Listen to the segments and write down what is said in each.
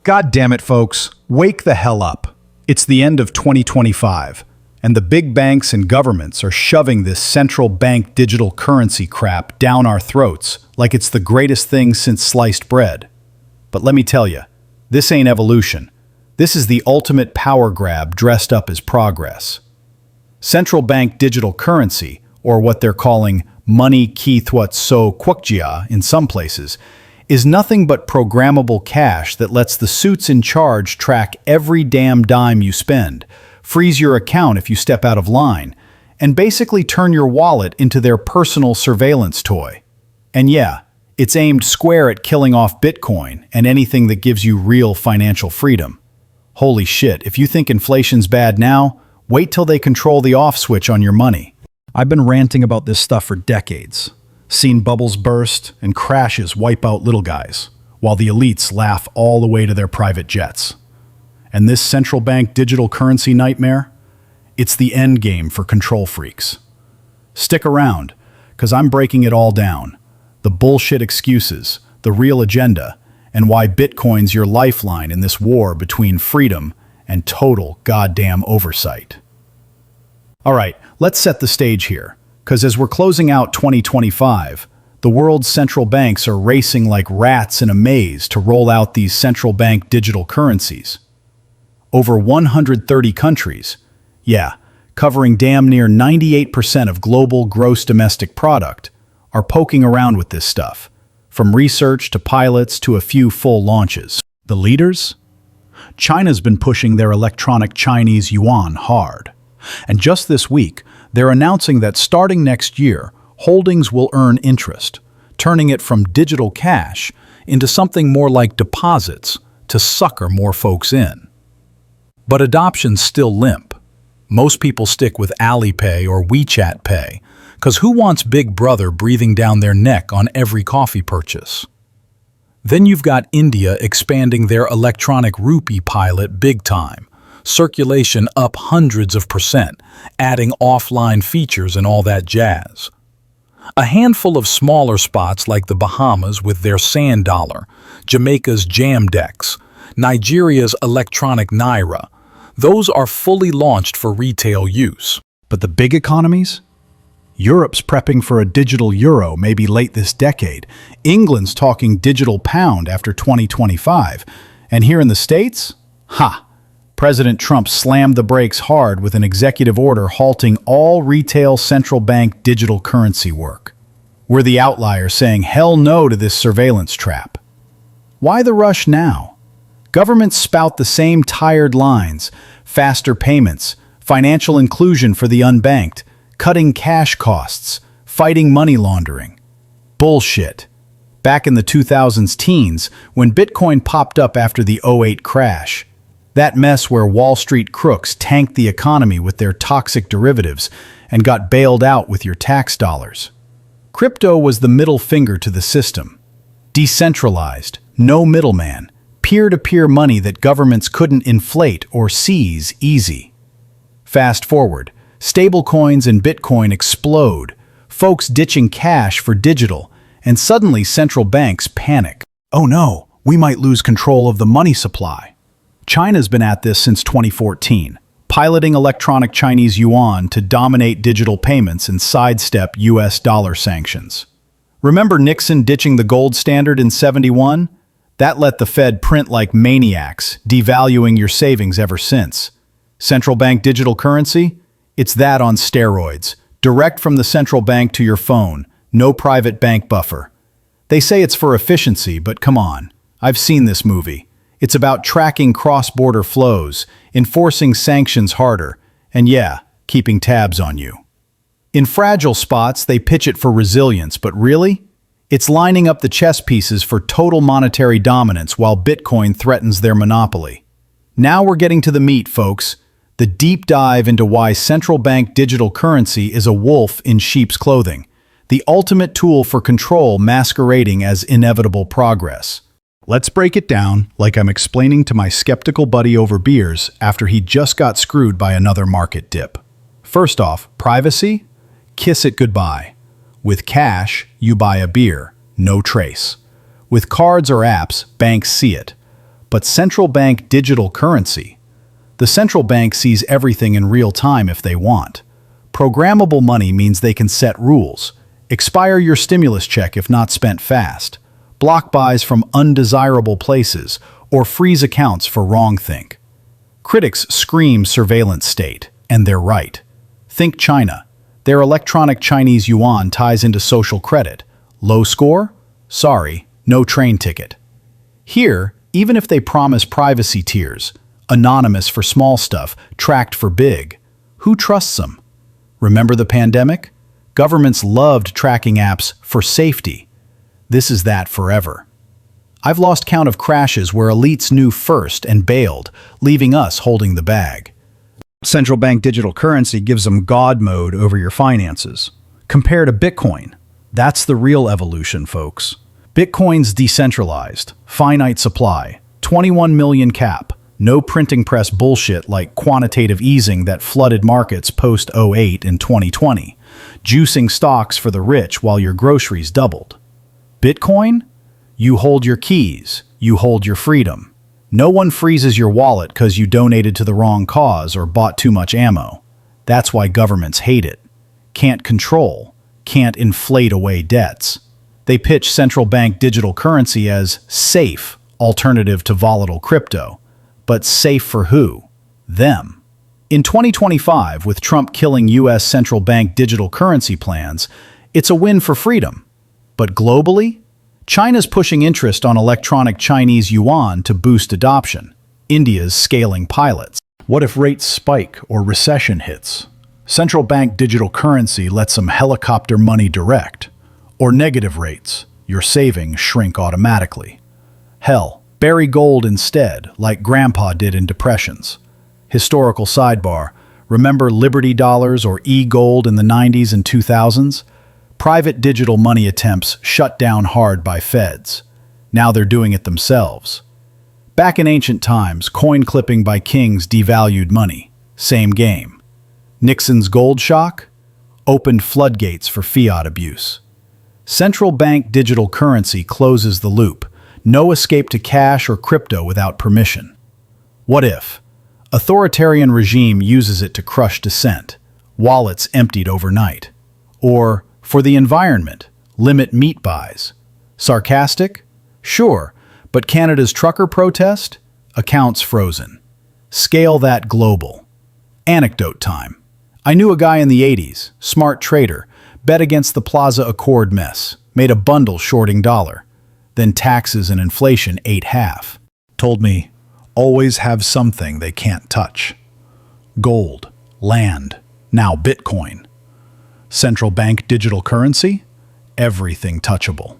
God damn it, folks. Wake the hell up. It's the end of 2025, and the big banks and governments are shoving this central bank digital currency crap down our throats like it's the greatest thing since sliced bread. But let me tell you, this ain't evolution. This is the ultimate power grab dressed up as progress. Central bank digital currency, or what they're calling money kithwat so kwukjia in some places, is nothing but programmable cash that lets the suits in charge track every damn dime you spend, freeze your account if you step out of line, and basically turn your wallet into their personal surveillance toy. And yeah, it's aimed square at killing off Bitcoin and anything that gives you real financial freedom. Holy shit, if you think inflation's bad now, wait till they control the off switch on your money. I've been ranting about this stuff for decades. Seen bubbles burst and crashes wipe out little guys, while the elites laugh all the way to their private jets. And this central bank digital currency nightmare? It's the endgame for control freaks. Stick around, because I'm breaking it all down. The bullshit excuses, the real agenda, and why Bitcoin's your lifeline in this war between freedom and total goddamn oversight. All right, let's set the stage here. Because as we're closing out 2025, the world's central banks are racing like rats in a maze to roll out these central bank digital currencies. Over 130 countries, covering damn near 98% of global gross domestic product, are poking around with this stuff, from research to pilots to a few full launches. The leaders? China's been pushing their electronic Chinese yuan hard. And just this week, they're announcing that starting next year, holdings will earn interest, turning it from digital cash into something more like deposits to sucker more folks in. But adoption's still limp. Most people stick with Alipay or WeChat Pay, because who wants Big Brother breathing down their neck on every coffee purchase? Then you've got India expanding their electronic rupee pilot big time. Circulation up hundreds of %, adding offline features and all that jazz. A handful of smaller spots like the Bahamas with their sand dollar, Jamaica's Jamdex, Nigeria's electronic Naira, those are fully launched for retail use. But the big economies? Europe's prepping for a digital euro maybe late this decade. England's talking digital pound after 2025. And here in the States? President Trump slammed the brakes hard with an executive order halting all retail central bank digital currency work. We're the outlier saying hell no to this surveillance trap. Why the rush now? Governments spout the same tired lines: faster payments, financial inclusion for the unbanked, cutting cash costs, fighting money laundering. Bullshit. Back in the 2000s teens, when Bitcoin popped up after the '08 crash, that mess where Wall Street crooks tanked the economy with their toxic derivatives and got bailed out with your tax dollars. Crypto was the middle finger to the system. Decentralized, no middleman, peer-to-peer money that governments couldn't inflate or seize easy. Fast forward, stablecoins and Bitcoin explode, folks ditching cash for digital, and suddenly central banks panic. Oh no, we might lose control of the money supply. China's been at this since 2014, piloting electronic Chinese yuan to dominate digital payments and sidestep US dollar sanctions. Remember Nixon ditching the gold standard in '71? That let the Fed print like maniacs, devaluing your savings ever since. Central bank digital currency? It's that on steroids, direct from the central bank to your phone, no private bank buffer. They say it's for efficiency, but come on, I've seen this movie. It's about tracking cross-border flows, enforcing sanctions harder, and keeping tabs on you. In fragile spots, they pitch it for resilience, but really? It's lining up the chess pieces for total monetary dominance while Bitcoin threatens their monopoly. Now we're getting to the meat, folks. The deep dive into why central bank digital currency is a wolf in sheep's clothing. The ultimate tool for control masquerading as inevitable progress. Let's break it down like I'm explaining to my skeptical buddy over beers after he just got screwed by another market dip. First off, privacy? Kiss it goodbye. With cash, you buy a beer, no trace. With cards or apps, banks see it. But central bank digital currency. The central bank sees everything in real time if they want. Programmable money means they can set rules, expire your stimulus check if not spent fast, block buys from undesirable places, or freeze accounts for wrongthink. Critics scream surveillance state, and they're right. Think China. Their electronic Chinese yuan ties into social credit. Low score? Sorry, no train ticket. Here, even if they promise privacy tiers, anonymous for small stuff, tracked for big, who trusts them? Remember the pandemic? Governments loved tracking apps for safety. This is that forever. I've lost count of crashes where elites knew first and bailed, leaving us holding the bag. Central bank digital currency gives them God mode over your finances. Compare to Bitcoin. That's the real evolution, folks. Bitcoin's decentralized, finite supply, 21 million cap, no printing press bullshit like quantitative easing that flooded markets post-08 in 2020, juicing stocks for the rich while your groceries doubled. Bitcoin? You hold your keys, you hold your freedom. No one freezes your wallet because you donated to the wrong cause or bought too much ammo. That's why governments hate it. Can't control, can't inflate away debts. They pitch central bank digital currency as safe alternative to volatile crypto. But safe for who? Them. In 2025, with Trump killing U.S. central bank digital currency plans, it's a win for freedom. But globally, China's pushing interest on electronic Chinese yuan to boost adoption. India's scaling pilots. What if rates spike or recession hits? Central bank digital currency lets them helicopter money direct. Or negative rates, your savings shrink automatically. Hell, bury gold instead, like Grandpa did in depressions. Historical sidebar, remember Liberty dollars or e-gold in the 90s and 2000s? Private digital money attempts shut down hard by feds. Now they're doing it themselves. Back in ancient times, coin clipping by kings devalued money. Same game. Nixon's gold shock opened floodgates for fiat abuse. Central bank digital currency closes the loop. No escape to cash or crypto without permission. What if? Authoritarian regime uses it to crush dissent. Wallets emptied overnight. Or, for the environment, limit meat buys. Sarcastic? Sure, but Canada's trucker protest? Accounts frozen. Scale that global. Anecdote time. I knew a guy in the 80s, smart trader, bet against the Plaza Accord mess, made a bundle shorting dollar. Then taxes and inflation ate half. Told me, always have something they can't touch. Gold, land, now Bitcoin. Central bank digital currency? Everything touchable.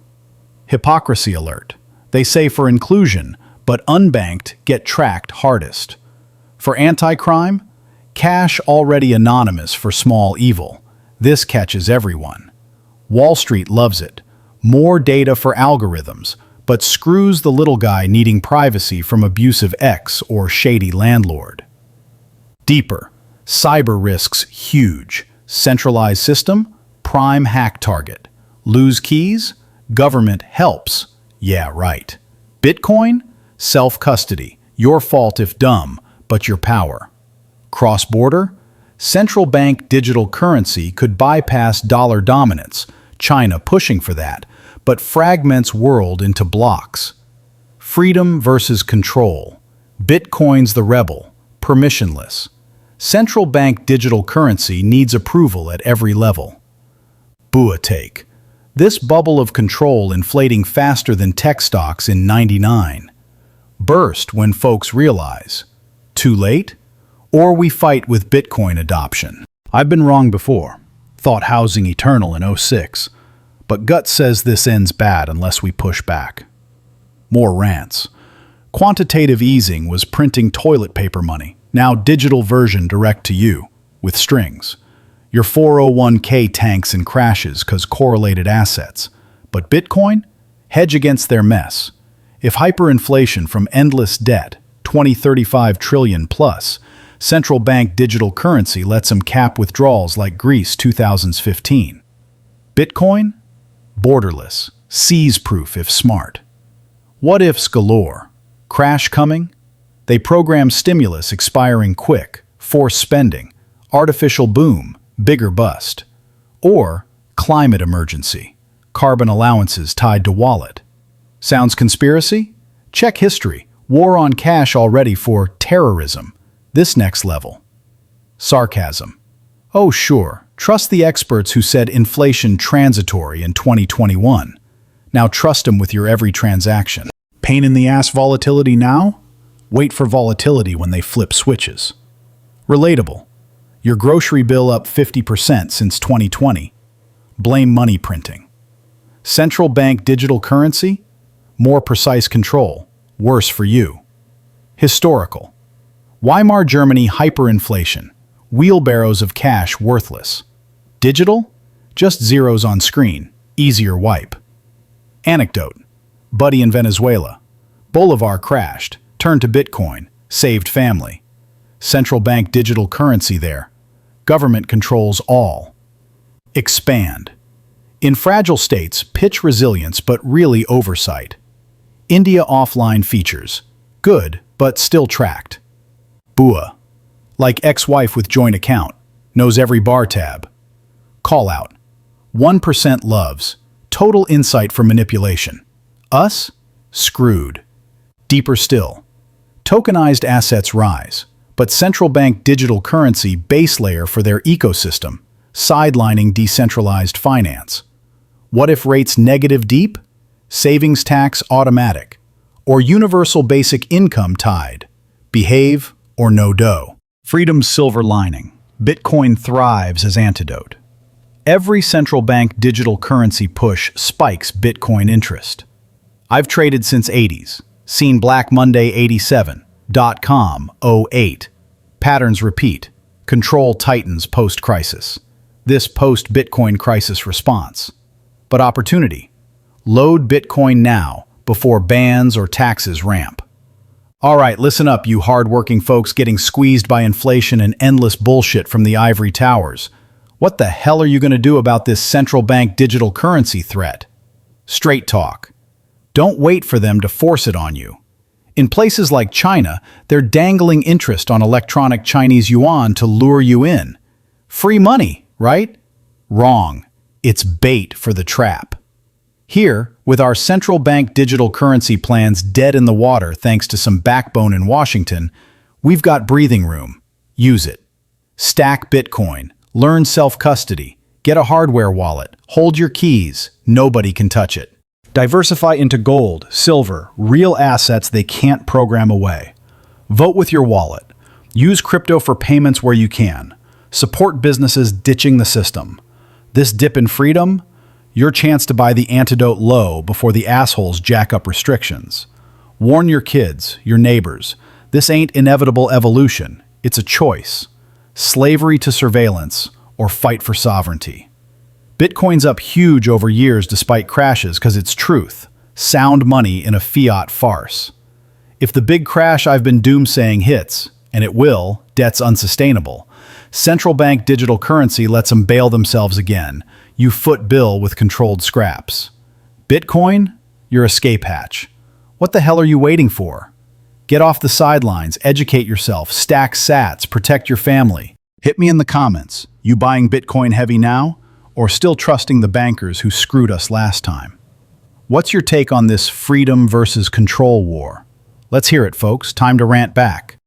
Hypocrisy alert. They say for inclusion, but unbanked get tracked hardest. For anti-crime? Cash already anonymous for small evil. This catches everyone. Wall Street loves it. More data for algorithms, but screws the little guy needing privacy from abusive ex or shady landlord. Deeper. Cyber risks huge. Centralized system, prime hack target. Lose keys? Government helps. Yeah, right. Bitcoin? Self-custody. Your fault if dumb, but your power. Cross-border? Central bank digital currency could bypass dollar dominance, China pushing for that, but fragments world into blocks. Freedom versus control. Bitcoin's the rebel, permissionless. Central bank digital currency needs approval at every level. Bua take. This bubble of control inflating faster than tech stocks in '99. Burst when folks realize. Too late? Or we fight with Bitcoin adoption. I've been wrong before. Thought housing eternal in '06. But gut says this ends bad unless we push back. More rants. Quantitative easing was printing toilet paper money. Now digital version direct to you, with strings. Your 401k tanks and crashes cause correlated assets. But Bitcoin? Hedge against their mess. If hyperinflation from endless debt, 20-35 trillion plus, central bank digital currency lets them cap withdrawals like Greece 2015. Bitcoin? Borderless, seize-proof if smart. What ifs galore? Crash coming? They program stimulus expiring quick, force spending, artificial boom, bigger bust. Or climate emergency, carbon allowances tied to wallet. Sounds conspiracy? Check history. War on cash already for terrorism. This next level. Sarcasm. Oh sure, trust the experts who said inflation transitory in 2021. Now trust them with your every transaction. Pain in the ass volatility now? Wait for volatility when they flip switches. Relatable. Your grocery bill up 50% since 2020. Blame money printing. Central Bank Digital Currency? More precise control. Worse for you. Historical. Weimar Germany hyperinflation. Wheelbarrows of cash worthless. Digital? Just zeros on screen. Easier wipe. Anecdote. Buddy in Venezuela. Bolivar crashed. Turned to Bitcoin. Saved family. Central bank digital currency there. Government controls all. Expand. In fragile states, pitch resilience but really oversight. India offline features. Good, but still tracked. BUA. Like ex-wife with joint account. Knows every bar tab. Call out. 1% loves. Total insight for manipulation. Us? Screwed. Deeper still. Tokenized assets rise, but central bank digital currency base layer for their ecosystem, sidelining decentralized finance. What if rates negative deep? Savings tax automatic. Or universal basic income tied. Behave or no dough. Freedom's silver lining. Bitcoin thrives as antidote. Every central bank digital currency push spikes Bitcoin interest. I've traded since 80s, seen Black Monday 87, .com 08. Patterns repeat. Control tightens post-crisis. This post-Bitcoin crisis response. But opportunity. Load Bitcoin now before bans or taxes ramp. All right, listen up, you hard-working folks getting squeezed by inflation and endless bullshit from the ivory towers. What the hell are you going to do about this central bank digital currency threat? Straight talk. Don't wait for them to force it on you. In places like China, they're dangling interest on electronic Chinese yuan to lure you in. Free money, right? Wrong. It's bait for the trap. Here, with our central bank digital currency plans dead in the water thanks to some backbone in Washington, we've got breathing room. Use it. Stack Bitcoin. Learn self-custody. Get a hardware wallet. Hold your keys. Nobody can touch it. Diversify into gold, silver, real assets they can't program away. Vote with your wallet. Use crypto for payments where you can. Support businesses ditching the system. This dip in freedom? Your chance to buy the antidote low before the assholes jack up restrictions. Warn your kids, your neighbors. This ain't inevitable evolution. It's a choice. Slavery to surveillance or fight for sovereignty. Bitcoin's up huge over years despite crashes because it's truth. Sound money in a fiat farce. If the big crash I've been doomsaying hits, and it will, debt's unsustainable, central bank digital currency lets them bail themselves again. You foot bill with controlled scraps. Bitcoin? Your escape hatch. What the hell are you waiting for? Get off the sidelines, educate yourself, stack sats, protect your family. Hit me in the comments. You buying Bitcoin heavy now? Or still trusting the bankers who screwed us last time? What's your take on this freedom versus control war? Let's hear it, folks. Time to rant back.